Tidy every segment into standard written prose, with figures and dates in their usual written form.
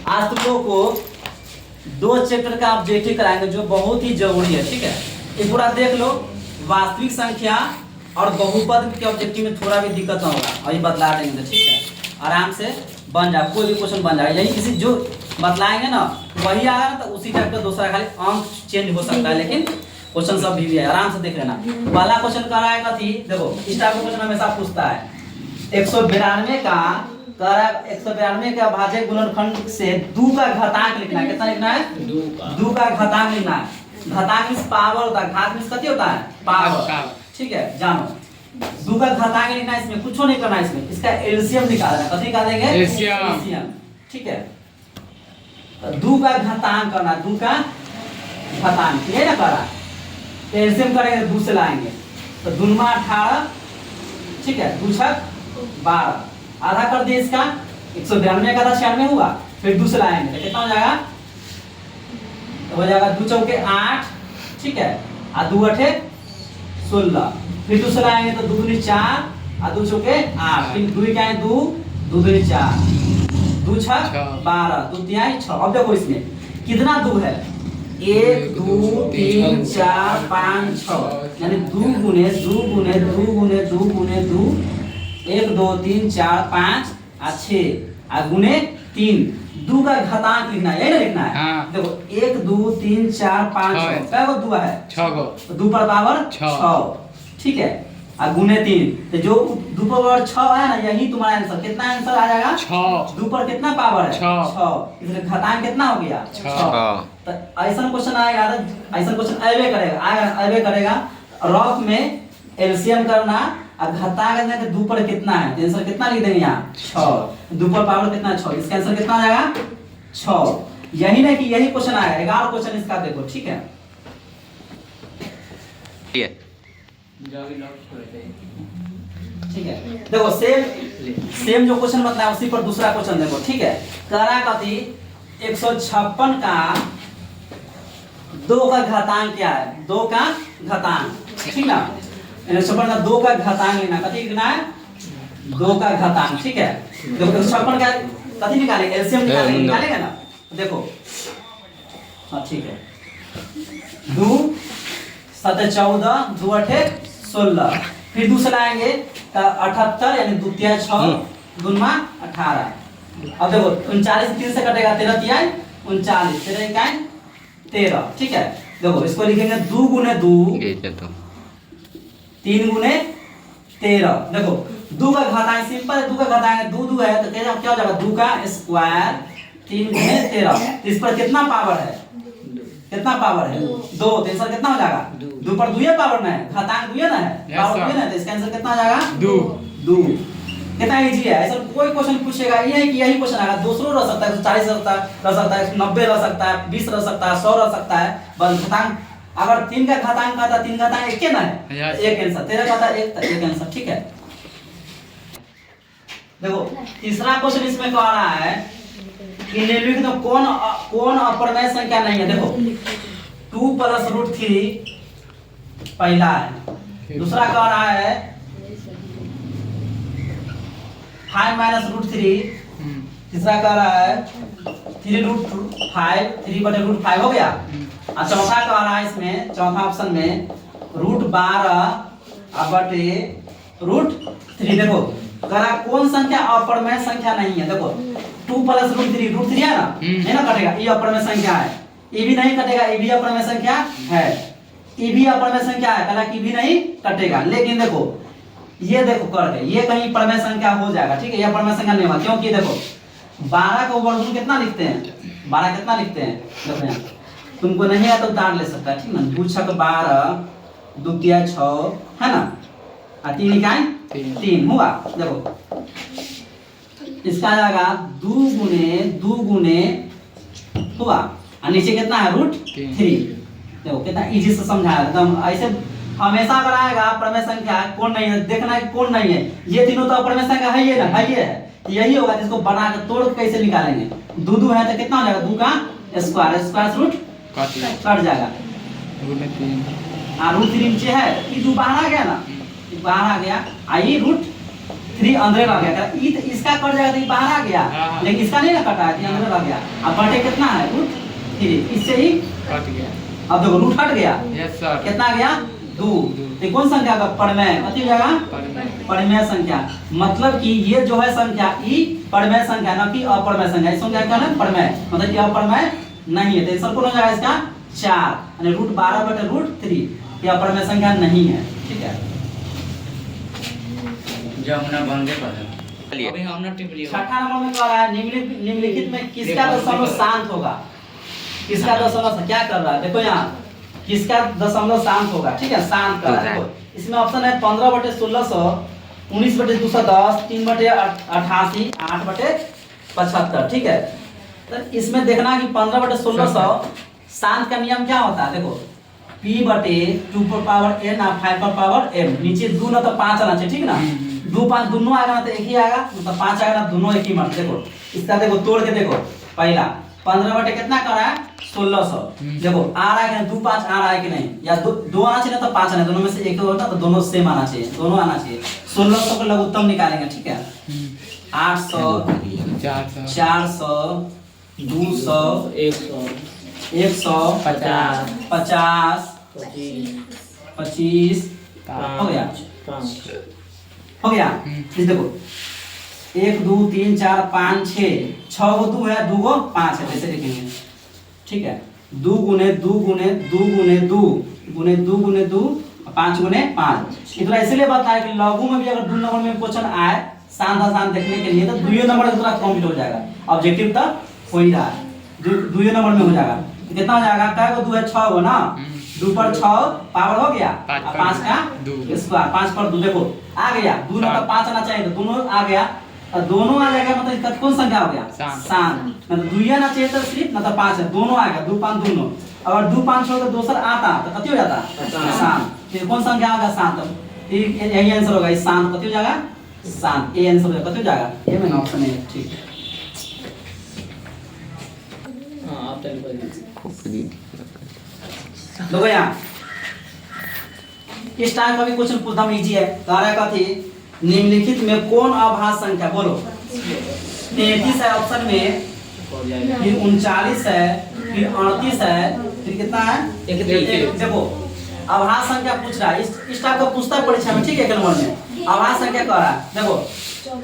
आज तुम लोगों को 2 चैप्टर का ऑब्जेक्टिव कराएंगे जो बहुत ही जरूरी है। ठीक है, ये पूरा देख लो। वास्तविक संख्या और बहुपद के ऑब्जेक्टिव में थोड़ा भी दिक्कत ना होगा, अभी बतला देंगे तो ठीक है, आराम से बन जाए, कोई भी क्वेश्चन बन जाए। यही किसी जो बतलाएंगे ना वही आएगा ना, तो उसी टाइप का दूसरा खाली अंक चेंज हो सकता है, लेकिन क्वेश्चन सब भी है, आराम से देख लेना। पहला क्वेश्चन कर रहा है थी, देखो इस टाइप का क्वेश्चन हमेशा पूछता है। 192 का कह रहा है 192 का भाज्य गुणनखंड से 2 का घातांक लिखना है। कितना लिखना है? 2 का घातांक लिखना है। घातांक मींस पावर होता है, घात मींस कति होता है? पावर। ठीक है, जानो 2 का घातांक लिखना है, इसमें कुछ नहीं करना है, इसमें इसका एलसीएम निकालना है। कति निकालेंगे? एलसीएम। ठीक है, 2 का घातांक करना, 2 का घातांक ये ना करा, एलसीएम करेंगे 2 से लाएंगे तो 2 × 18। ठीक है, 2 × 6 12, आधा कर दिए इसका। 192 का था 96 हुआ, फिर 2 से लाएंगे तो कितना हो जाएगा? तो हो जाएगा 2 चौके 8। ठीक है, और 2 8 16, फिर 2 से लाएंगे तो 2 दूनी 4 और 2 चौके 8, फिर 2 क्या है 2 2 दूनी 4, 2 6 12, 2 3 6। अब देखो इसमें कितना 2 है? 1 2 3 4 5 6, यानी 2 गुने 2 गुने 2 गुने 2 गुने 2, 1 2 3 4 5 और 6 और गुने 3। 2 का घातांक लिखना है, यही ना लिखना है। हाँ। देखो 1 2 3 4 5 6 क्या वो 2 है? 6 गो, तो 2 पर पावर 6। ठीक है, और गुने 3, तो जो 2 पर पावर 6 है ना, यही तुम्हारा आंसर। कितना आंसर आ जाएगा? 6। 2 पर कितना पावर है? 6। इसलिए घातांक कितना हो गया? 6। तो ऐसा क्वेश्चन आएगा, ऐसा क्वेश्चन आएगा करेगा, आएगा करेगा। रफ में एलसीएम करना और घातांक करना कि 2 पर कितना है, आंसर कितना लिख देंगे यहाँ? 6। 2 पर पावर कितना? 6। इसका आंसर कितना आ जाएगा? 6। यही नहीं कि यही क्वेश्चन आएगा, 11 क्वेश्चन इसका देखो। ठीक है, ठीक है, देखो सेम जो क्वेश्चन बताया उसी पर दूसरा क्वेश्चन देखो। ठीक है, करा कथी 156 का 2 का घातांक क्या है? 2 का घातांक। ठीक ना, 156 का 2 का घातांक लेना, कथी लिखना है? 2 का घातांक। ठीक है, देखो 156 का कथी निकालेंगे? एलसीएम निकालेंगे ना। देखो हाँ ठीक है, 2 7 14 2 8 16, फिर 2 से लाएंगे तो 78, यानी 2 3 6 2 9 18। अब देखो 39 3 से कटेगा, 13 3 39, 13 1 13। ठीक है, देखो इसको लिखेंगे 2 गुने 2 3 गुने 13। देखो 2 का घातांक सिंपल है, 2 का घातांक 2 2 है तो क्या हो जाएगा? 2 का स्क्वायर 3 गुने 13। इस पर कितना पावर है? कितना पावर है? 2। तो आंसर कितना हो जाएगा? 2 पर 2 ही पावर ना है, घातांक 2 है ना है, पावर 2 है ना, तो इसका आंसर कितना आ जाएगा? 2। कितना इजी है, ऐसा कोई क्वेश्चन पूछेगा ये है कि यही क्वेश्चन आएगा। दूसरों रह सकता है, 40 रह सकता है, 90 रह सकता है, 20 रह सकता है, 100 रह सकता है, बस घातांक अगर 3 का घातांक आता 3 घातांक एक ना है, एक आंसर। 13 का था एक आंसर। ठीक है, देखो तीसरा क्वेश्चन इसमें कह रहा है कि निम्नलिखित तो कौन अपरमेय संख्या नहीं है? देखो 2 + √3 पहला है, दूसरा कह रहा है 5 - √3, तीसरा कह रहा है 3√5 3/√5 हो गया। और चौथा कह रहा है इसमें, चौथा ऑप्शन में √12/√3। देखो करा कौन संख्या अपरमेय संख्या नहीं है? देखो 2 + √3 है ना, नहीं ना कटेगा, ये अपरमेय संख्या है। ये भी नहीं कटेगा, ये भी अपरमेय संख्या है, ये भी अपरमेय संख्या है, कला की भी नहीं कटेगा। लेकिन देखो ये देखो करके ये कहीं परमेय संख्या हो जाएगा। ठीक है, ये परमेय संख्या नहीं होगा, क्योंकि देखो 12 का वर्गमूल कितना लिखते हैं? 12 कितना लिखते हैं? देखो यहाँ तुमको नहीं है तो दांत ले सकता है। ठीक ना, 2 6 12 2 3 6 है ना, और 3 इकाई 3 हुआ। देखो इसका आ जाएगा 2 गुने हुआ, और नीचे कितना है? √3। देखो कितना इजी से समझाया एकदम। ऐसे हमेशा कराएगा परमेय संख्या कौन नहीं है, देखना है कौन नहीं है। ये तीनों तो परमेय संख्या है ये ना, है ये है, यही होगा जिसको बना के तोड़ के कैसे निकालेंगे। 2 2 है तो कितना हो जाएगा? 2 का स्क्वायर रूट कट जाएगा, √3 नीचे है, 2 बाहर आ गया ना, बाहर आ गया, आई 3 अंदर रह गया, ई तो इसका कट जाएगा तो ये बाहर आ गया, लेकिन इसका नहीं ना कटा है, 3 अंदर रह गया। अब बटे कितना है रूट 3, इससे ही कट गया। अब देखो रूट हट गया, यस सर। कितना आ गया 2। तो कौन संख्या का परमेय कथी हो जाएगा, परमेय संख्या। मतलब कि ये जो है संख्या ई परमेय संख्या ना कि अपरमेय संख्या। इस संख्या का नाम परमेय, मतलब कि अपरमेय नहीं है। तो आंसर कौन हो जाएगा इसका 4, यानी रूट 12 बटे रूट 3 ये अपरमेय संख्या नहीं है। ठीक है, जो हमने बंदे पढ़ा अभी हमने टिप लिया। छठा नंबर में कह रहा है निम्नलिखित में किसका दशमलव शांत होगा। किसका दशमलव क्या कर रहा है, देखो यहाँ किसका दशमलव शांत होगा। ठीक है, शांत कर रहा है। देखो इसमें ऑप्शन है 15 बटे 1600, 19 बटे 210, 3 बटे 88, 8 बटे 75। ठीक है, तो इसमें देखना कि 15 बटे 1600 शांत का नियम क्या होता है। देखो p बटे 2 पर पावर n और 5 पर पावर m, नीचे 2 ना तो 5 आना चाहिए। ठीक ना, 2 5 दोनों आएगा ना तो एक ही आएगा, मतलब 5 आएगा ना दोनों एक ही मत। देखो इसका देखो तोड़ के देखो, पहला 15 बटे कितना कर रहा है 1600। देखो आ रहा है कि 2 5 आ रहा है कि नहीं, या 2 आना चाहिए तो 5 आना, दोनों में से एक होता तो दोनों सेम आना चाहिए, दोनों आना चाहिए। 1600 का लघुत्तम निकालेंगे। ठीक है, 800, 400, 200, 100, 50, 25 हो गया, हो गया। इस देखो 1 2 3 4 5 6 गो 2 है, 2 गो 5 है, जैसे लिखेंगे। ठीक है, 2 गुने 2 गुने 2 गुने 2 गुने 2 गुने 2 5 गुने 5। इतना इसलिए बताया कि लघु में भी अगर 2 नंबर में क्वेश्चन आए शांत आसान देखने के लिए तो 2 नंबर का तुरंत कंप्लीट हो जाएगा। ऑब्जेक्टिव तक हो ही रहा है, 2 नंबर में हो जाएगा। कितना हो जाएगा, कै गो 2 है 6 गो ना, 2 पर 6 पावर हो गया, 5 का स्क्वायर, 5 पर 2 देखो आ गया, 2 ना तो 5 आना चाहिए, तो दोनों आ गया, तो दोनों आ जाएगा, मतलब इसका कौन संख्या हो गया शांत। मतलब 2 आना चाहिए तो सिर्फ ना तो 5 है, दोनों आ गया, 2 5 दोनों। अगर 2 5 छोड़ के दूसरा आता तो कति हो जाता शांत। फिर कौन संख्या होगा शांत, यही आंसर होगा, इस शांत कति हो जाएगा शांत, ये आंसर कति हो जाएगा, ये मेन ऑप्शन है। ठीक है, हां आप देखो यहाँ इस टाइप का भी क्वेश्चन पूछना इजी है। कार्य का थी निम्नलिखित में कौन अभाज्य संख्या, बोलो 33 है ऑप्शन में, फिर 39 है, फिर 38 है, फिर कितना है 31। देखो अभाज्य संख्या पूछ रहा है, इस टाइप का पूछता है परीक्षा में। ठीक है, एक नंबर में अभाज्य संख्या कह रहा है। देखो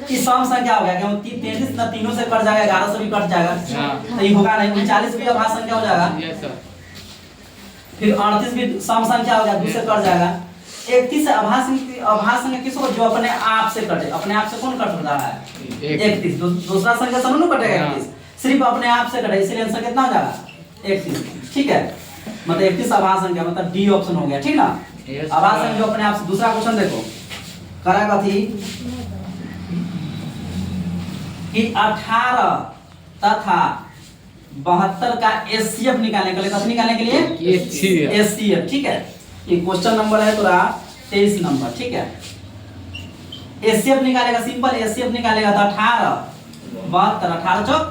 कि सम संख्या हो गया, क्योंकि 33 ना तीनों से कट जाएगा, 11 से भी कट जाएगा, तो ये होगा नहीं। 39 भी अभाज्य संख्या हो जाएगा, फिर 38 भी सम संख्या हो गया, 2 से कट जाएगा। 31 अभाज्य संख्या किसको, जो अपने आप से कटे, अपने आप से कौन कट रहा है 31, दूसरा संख्या से नहीं कटेगा 31, सिर्फ अपने आप से कटे, इसलिए आंसर कितना हो जाएगा 31। ठीक है, मतलब 31 अभाज्य संख्या, मतलब डी ऑप्शन हो गया। ठीक ना, अभाज्य संख्या जो अपने आप से। दूसरा क्वेश्चन देखो करा का थी कि 18 तथा 72 का एचसीएफ निकालने के लिए, कब निकालने के लिए एचसीएफ। ठीक है, ये क्वेश्चन नंबर है थोड़ा 23 नंबर। ठीक है, एचसीएफ निकालेगा, सिंपल एचसीएफ निकालेगा तो 18 72 18 चौक।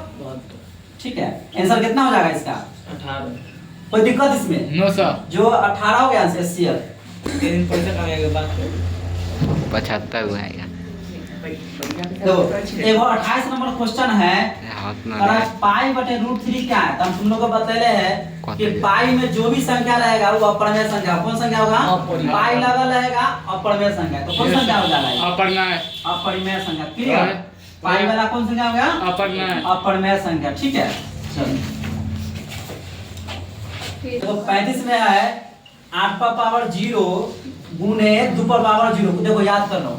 ठीक है, आंसर कितना हो जाएगा इसका 18। कोई दिक्कत इसमें नो सर, जो 18 हो गया एचसीएफ। दिन पैसा कमाएगा बात कर 75 हुआ है। देखो एगो 28 नंबर क्वेश्चन है, पाई बटे रूट 3 क्या है, तो हम तुम लोग को बतैले हैं कि पाई में जो भी संख्या रहेगा वो अपरिमेय संख्या। कौन संख्या होगा, पाई लगल रहेगा अपरिमेय संख्या, तो कौन संख्या हो जाएगा अपरिमेय संख्या। क्लियर, पाई वाला कौन संख्या हो गया अपरिमेय संख्या। ठीक है, चलो तो 35 में है 8 पर पावर 0 गुने 2 पर पावर 0। देखो याद कर लो,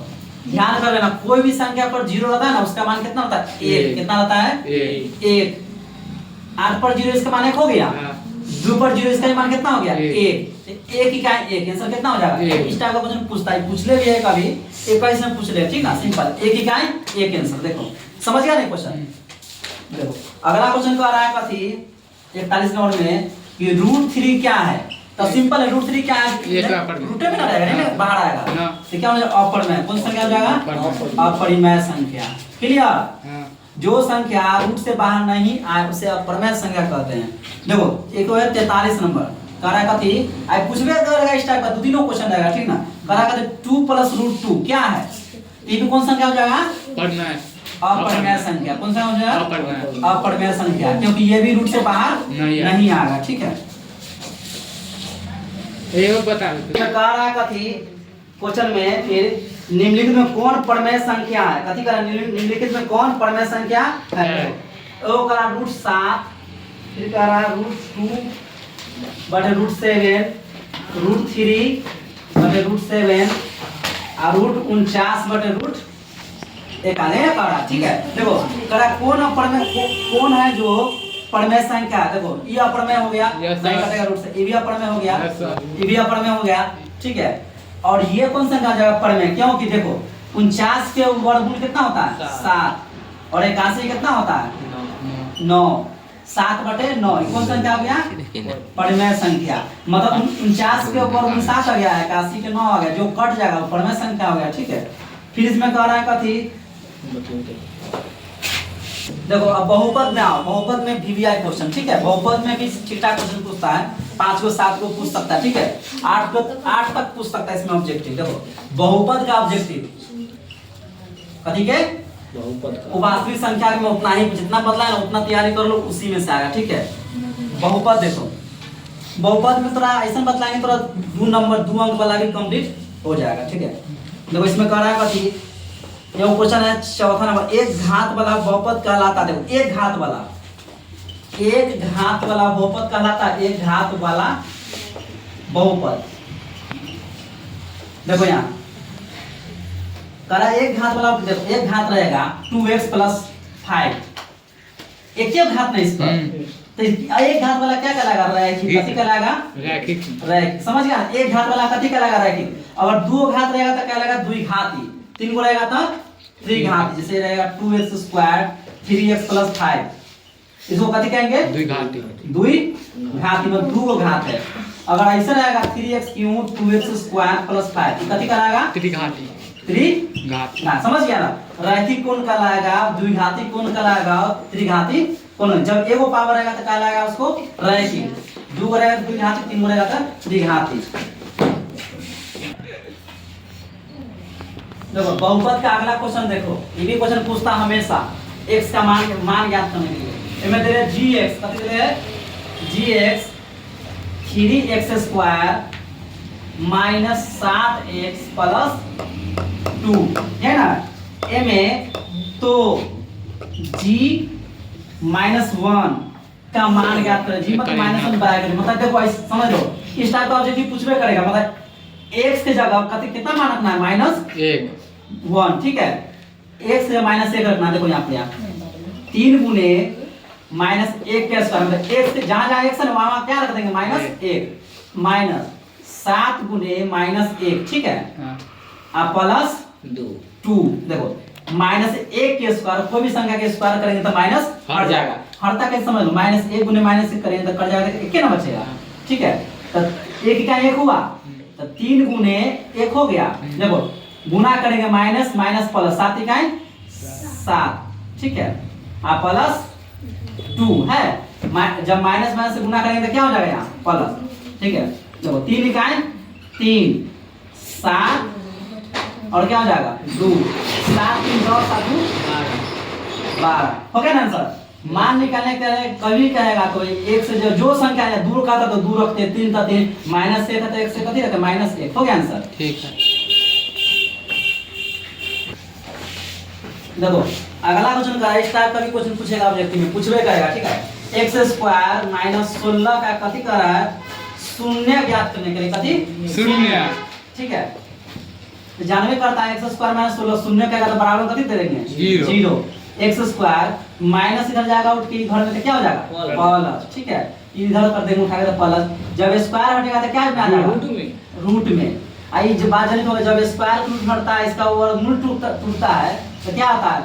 ध्यान कर लेना, कोई भी संख्या पर 0 रहता है ना, उसका मान कितना होता है 1। कितना रहता है 1। 8 पर 0 इसका मान 1 हो गया, 2 पर 0 इसका मान कितना हो गया 1। 1 इकाई 1, आंसर कितना हो जाएगा। इस टाइप का क्वेश्चन पूछता है, पूछ ले भी है कभी, 21 में पूछ ले। ठीक ना, सिंपल 1 इकाई 1 आंसर। देखो समझ गया नहीं क्वेश्चन। देखो अगला क्वेश्चन को आ रहा है कथी 41 नंबर में कि रूट 3 क्या है, तो सिंपल है, रूट 3 क्या है, रूट में ना रहेगा, नहीं बाहर आएगा, तो क्या हो जाएगा अपरिमेय। कौन संख्या हो जाएगा अपरिमेय संख्या। क्लियर, जो संख्या रूट से बाहर नहीं आए उसे अपरिमेय संख्या कहते हैं। देखो एक है 43 नंबर करा कथी, आई पूछबे करेगा इस टाइप का, दो तीनों क्वेश्चन रहेगा। ठीक ना, करा कथी 2 + √2 क्या है, ये भी कौन संख्या हो जाएगा? परिमेय अपरिमेय संख्या। कौन सा हो जाएगा? अपरिमेय अपरिमेय संख्या, क्योंकि ये भी रूट से बाहर नहीं नहीं आएगा। ठीक है, ये बता कह रहा है कथी क्वेश्चन में, फिर निम्नलिखित में कौन परिमेय संख्या है? कथी कह रहा है? निम्नलिखित में कौन परिमेय संख्या है? वो कह रहा है √7, फिर कह रहा है √2 बटे √7, √3 बटे √7 और √49 बटे √1 कह रहा। ठीक है, देखो कह रहा कौन कौन है जो परिमेय संख्या है? देखो ये अपरिमेय हो गया, नहीं कटेगा रूट से, ये भी अपरिमेय हो गया, ये भी अपरिमेय हो गया। ठीक है, और ये कौन संख्या हो जाएगा? परिमेय, क्योंकि देखो 49 के वर्गमूल कितना होता है? 7, और 81 कितना होता है? 9, 7 बटे 9 कौन संख्या हो गया? परिमेय संख्या। मतलब 49 के वर्गमूल 7 आ गया, 81 के 9 आ गया, जो कट जाएगा वो परिमेय संख्या हो गया। ठीक है, फिर इसमें कह रहा है कथी, देखो अब बहुपद में आओ। बहुपद में वीवीआई क्वेश्चन। ठीक है, बहुपद में भी ठीक-ठाक क्वेश्चन पूछता है, 5 को 7 को पूछ सकता है। ठीक है, 8 तक पूछ सकता है इसमें ऑब्जेक्टिव। देखो बहुपद का ऑब्जेक्टिव कथी के? बहुपद का। वास्तविक संख्या में उतना ही, जितना बदला है ना उतना तैयारी कर लो, उसी में से आएगा। ठीक है, बहुपद देखो, बहुपद में थोड़ा ऐसा बतलाएंगे, थोड़ा 2 अंक वाला भी कंप्लीट हो जाएगा। ठीक है, देखो इसमें कह रहा है कथी, ये क्वेश्चन है चौथा नंबर, एक घात वाला बहुपद कहलाता है। देखो एक घात वाला बहुपद कहलाता है, एक घात वाला बहुपद। देखो यहाँ करा एक घात वाला, देखो एक घात रहेगा 2x + 5, एक ही घात नहीं इस पर, तो एक घात वाला क्या कहलाएगा? रैखिक। कथी कहलाएगा? रैखिक। रैखिक, समझ गया? एक घात वाला कथी कहलाएगा? रैखिक। अगर 2 घात रहेगा तो कहलाएगा द्विघाती, 3 को रहेगा तो त्रिघाती। जैसे रहेगा 2x² 3x + 5, इसको कथी कहेंगे? द्विघाती। द्विघाती में 2 घात है। अगर ऐसे रहेगा 3x³ 2x² + 5, कथी कहलाएगा? त्रिघाती। त्रिघाती, समझ गया ना? रैखिक कौन कहलाएगा? द्विघाती कौन कहलाएगा? त्रिघाती कौन? जब एगो पावर रहेगा तो कहलाएगा उसको रैखिक, 2 रहेगा द्विघाती, 3 रहेगा तो त्रिघाती। देखो बहुपद का अगला क्वेश्चन देखो, ये भी क्वेश्चन पूछता हमेशा x का मान ज्ञात करने के लिए। इसमें दे रहे gx, कथी दे रहे? gx 3x² - 7x + 2 है ना? में तो g - 1 का मान ज्ञात करें। g मतलब -1 बराबर करें, मतलब देखो ऐसे समझ लो, इस टाइप का ऑब्जेक्टिव पूछबे करेगा। मतलब x के जगह कितना मान रखना है? -1। ठीक है, x से -1 रखना। देखो यहाँ पे 3 गुने -1 के स्क्वायर, मतलब x से जहाँ x है ना वहाँ क्या रख देंगे? -1 माइनस 7 गुने -1। ठीक है, अब +2। देखो -1 के स्क्वायर, कोई भी संख्या के स्क्वायर करेंगे तो माइनस हट जाएगा। हटता कैसे समझ लो? -1 गुने -1 करेंगे तो कट जाएगा, एक ना बचेगा। ठीक है, तो 1 का 1 हुआ, तो 3 गुने 1 हो गया। देखो गुना करेंगे माइनस प्लस, 7 इकाई 7। ठीक है, आप +2 है, जब माइनस से गुना करेंगे तो क्या हो जाएगा? यहाँ प्लस। ठीक है, देखो 3 इकाई 3, 7 और क्या हो जाएगा? 2, 7 3 2 7 2 12। हो गया ना आंसर? मान निकालने के लिए कभी कहेगा तो एक से जो संख्या है दूर का था तो दूर रखते, 3 था 3, -1 था तो 1 से कथी रखते? -1। हो गया आंसर? ठीक है। देखो अगला क्वेश्चन का इस टाइप का भी क्वेश्चन पूछेगा, ऑब्जेक्टिव में पूछबे करेगा। ठीक है, x² - 16 का कथी कर रहा है? शून्य ज्ञात करने के लिए। कथी? शून्य। ठीक है, तो जानवे करता है x² - 16 शून्य का तो बराबर कथी दे देंगे? 0। x² माइनस इधर जाएगा उठ के इधर में तो क्या हो जाएगा? प्लस। ठीक है, इधर कर देंगे उठा के तो प्लस। जब स्क्वायर हटेगा तो क्या में आ जाएगा? रूट में। आई जब बात जानी तो जब स्क्वायर रूट हटता है, इसका वर्गमूल टूटता है तो क्या आता है?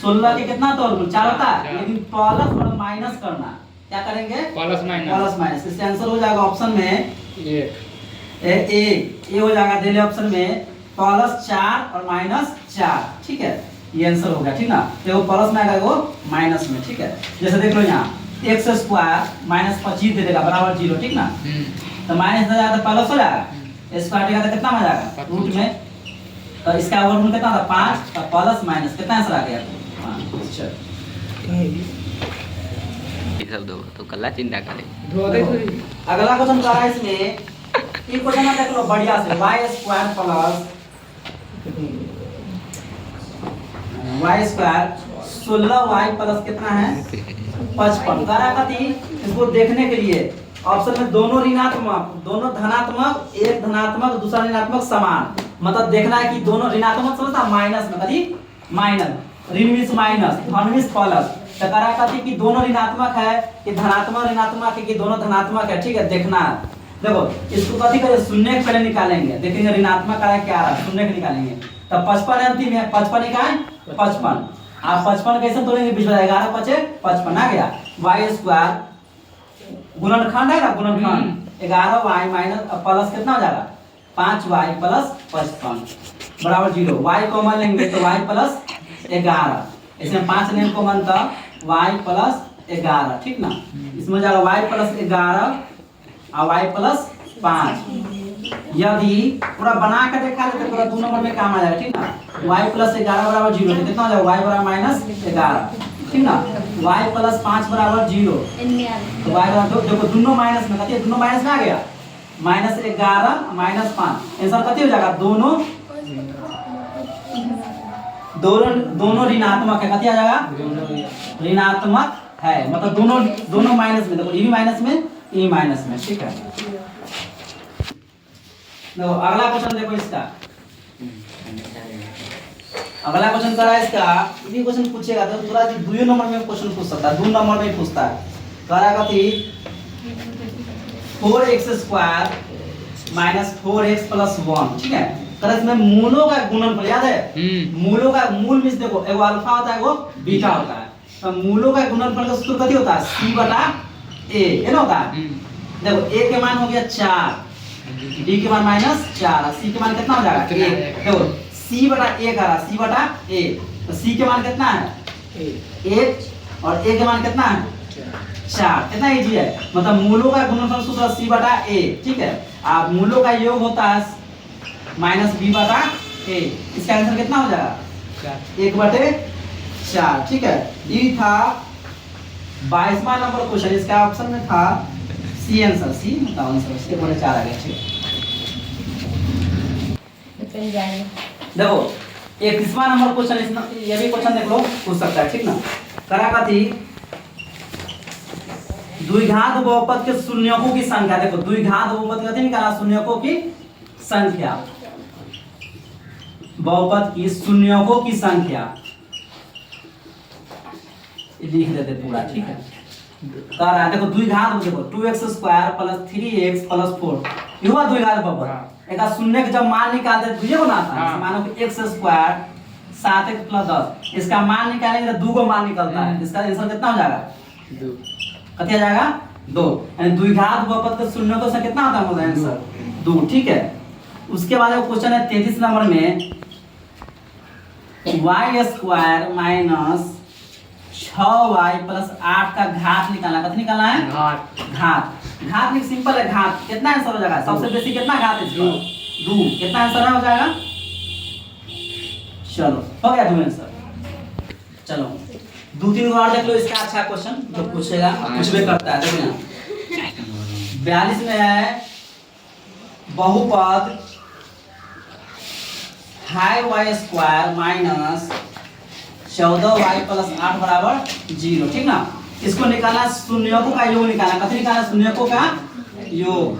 16 के कितना तो वर्गमूल 4 होता है, लेकिन प्लस और माइनस करना। क्या करेंगे? Plus minus. इसका आंसर हो जाएगा ऑप्शन में ए हो जाएगा। दिले ऑप्शन में +4 और -4। ठीक है, ये आंसर हो गया। ठीक ना, तो वो प्लस में आएगा, वो माइनस में। ठीक है, जैसे देख लो यहाँ x² -25 दे देगा बराबर 0। ठीक ना, तो माइनस हो जाएगा तो प्लस हो जाएगा, स्क्वायर देगा तो कितना हो जाएगा? रूट में तो इसका वर्गमूल कितना था 5 का प्लस माइनस कितना आंसर आ गया 5। चलो ये सब दो तो कल्ला चिंता करे अगला क्वेश्चन क्या है इसमें ये क्वेश्चन में देख लो बढ़िया से y square plus y square 16y plus कितना है 55 करा कथी इसको देखने के लिए ऑप्शन में दोनों ऋणात्मक दोनों धनात्मक एक धनात्मक दूसरा ऋणात्मक समान मतलब देखना है कि दोनों ऋणात्मक समझता माइनस में कथी माइनस ऋण में माइनस धन में प्लस तो करा कथी कि दोनों ऋणात्मक है कि धनात्मक ऋणात्मक है कि दोनों धनात्मक है ठीक है देखना है देखो इसको कथी करें शून्य के पहले निकालेंगे देखेंगे ऋणात्मक का क्या आ रहा है शून्य के निकालेंगे तो 55 अंतिम है 55 निकाल 55 आप 55 कैसे तोड़ेंगे बीच में 11 बचे 55 आ गया y स्क्वायर गुणनखंड है ना गुणनखंड 11y माइनस प्लस कितना हो जाएगा 5y प्लस 55 बराबर 0 y कॉमन लेंगे तो y प्लस 11 इसमें 5 लेंगे कॉमन तो y प्लस 11 ठीक ना इसमें जाएगा y प्लस 11 और y प्लस 5 यदि पूरा बना के देखा तो पूरा 2 नंबर में काम आ जाएगा ठीक ना y प्लस 11 बराबर 0 तो कितना हो जाएगा y बराबर माइनस 11 ठीक ना y प्लस 5 बराबर 0 तो y बराबर देखो दोनों माइनस में कथी दोनों माइनस में आ गया माइनस 11 माइनस 5 आंसर कथी हो जाएगा दोनों ऋणात्मक है कथी आ जाएगा ऋणात्मक है मतलब दोनों माइनस में देखो ये भी माइनस में ये माइनस में ठीक है देखो अगला क्वेश्चन देखो इसका अगला क्वेश्चन करा इसका ये क्वेश्चन पूछेगा तो पूरा 2 नंबर में क्वेश्चन पूछ सकता है 2 नंबर में पूछता है करा कथी 4x square minus 4x plus 1 ठीक है तर इसमें मूलों का गुणनफल याद है मूलों का मूल में देखो एगो अल्फा होता है एगो बीटा होता है तो मूलों का गुणनफल का सूत्र कथी होता है c बटा a ये ना होता है देखो a के मान हो गया 4 b के मान माइनस 4 c के मान कितना हो जाएगा 1 देखो c बटा a करा c बटा a तो c के मान कितना है 1 और a के मान कितना है 4 कितना इजी है मतलब मूलों का गुणनफल सूत्र c बटा a ठीक है आप मूलों का योग होता है माइनस b बटा a इसका आंसर कितना हो जाएगा 1/4 ठीक है ये था 22वां नंबर क्वेश्चन इसका ऑप्शन में था सी आंसर सी मतलब आंसर 1/4 आ गया ठीक है देखो 21वां नंबर क्वेश्चन ये भी क्वेश्चन देख लो पूछ सकता है ठीक ना करा कथी द्विघात बहुपद के शून्यकों की संख्या देखो द्विघात बहुपद कथी निकाला शून्यकों की संख्या बहुपद की शून्यकों की संख्या लिख देते पूरा ठीक है कर रहा है देखो द्विघात देखो 2x square plus 3x plus 4 ये हुआ द्विघात बहुपद एक शून्य के जब मान निकालते हैं तुझे बनाता है मानो कि x स्क्वायर 7x प्लस 10 इसका मान निकालेंगे तो 2 को मान निकलता है इसका आंसर कितना हो जाएगा 2 कितना जाएगा 2 यानी द्विघात बहुपद के शून्यकों से कितना होता है आंसर 2 ठीक है उसके बाद क्वेश्चन है 33 नंबर में y square minus 6y plus 8 का घात निकालना कितना निकालना है घात में सिंपल है घात कितना आंसर हो जाएगा सबसे बेसी कितना घात है 2 कितना आंसर हो जाएगा चलो हो गया 2 आंसर चलो 2-3 बार देख लो इसका अच्छा क्वेश्चन जो पूछेगा कुछ भी करता है देखो ना 42 में है बहुपद high y square minus 14y plus 8 बराबर 0 ठीक ना इसको निकालना शून्यकों का योग निकालना कथी निकालना शून्यकों का योग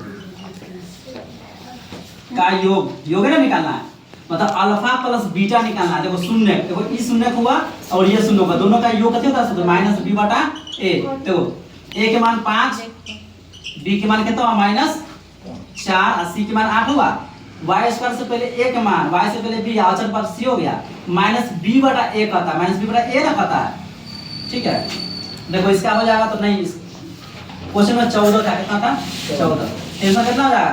है ना निकालना है मतलब अल्फा प्लस बीटा निकालना है देखो शून्य देखो ये शून्य हुआ और ये शून्य होगा दोनों का योग कितना होता है माइनस b बटा a देखो a के मान 5 b के मान कितना हुआ माइनस 4 और c के मान 8 हुआ y स्क्वायर से पहले a के मान y से पहले b अचर पर c हो गया माइनस b बटा a कहता है माइनस b बटा a ना कहता है ठीक है देखो इसका हो जाएगा तो नहीं क्वेश्चन में 14 था कितना था 14 आंसर कितना हो जाएगा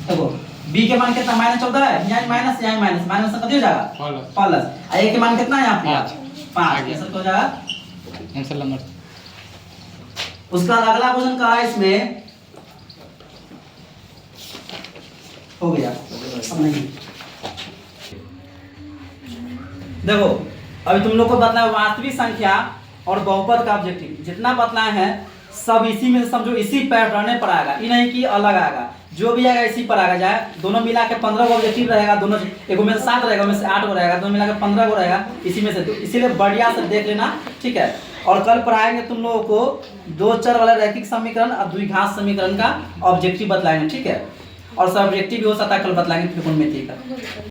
देखो b के मान कितना माइनस 14 है यहाँ माइनस माइनस कितना हो जाएगा प्लस a के मान कितना है यहाँ पे 5 आंसर हो जाएगा आंसर नंबर उसका अगला क्वेश्चन कहा है इसमें हो गया अब नहीं। देखो अभी तुम लोग को बतलाया वास्तविक संख्या और बहुपद का ऑब्जेक्टिव जितना बतलाए हैं सब इसी में समझो, इसी पैटर्न पर आएगा, ये नहीं कि अलग आएगा, जो भी आएगा इसी पर आएगा। जाए दोनों मिला के 15 गो ऑब्जेक्टिव रहेगा, दोनों एक में से 7 रहेगा, में से 8 गो रहेगा, दोनों मिला के 15 गो रहेगा इसी में से। तो इसीलिए बढ़िया से देख लेना, ठीक है। और कल पढ़ाएंगे तुम लोगों को 2 चर वाला रैखिक समीकरण और द्विघात समीकरण का ऑब्जेक्टिव बतलाएंगे, ठीक है। और सब ऑब्जेक्टिव भी हो सकता है कल बतलाएंगे त्रिकोणमिति का।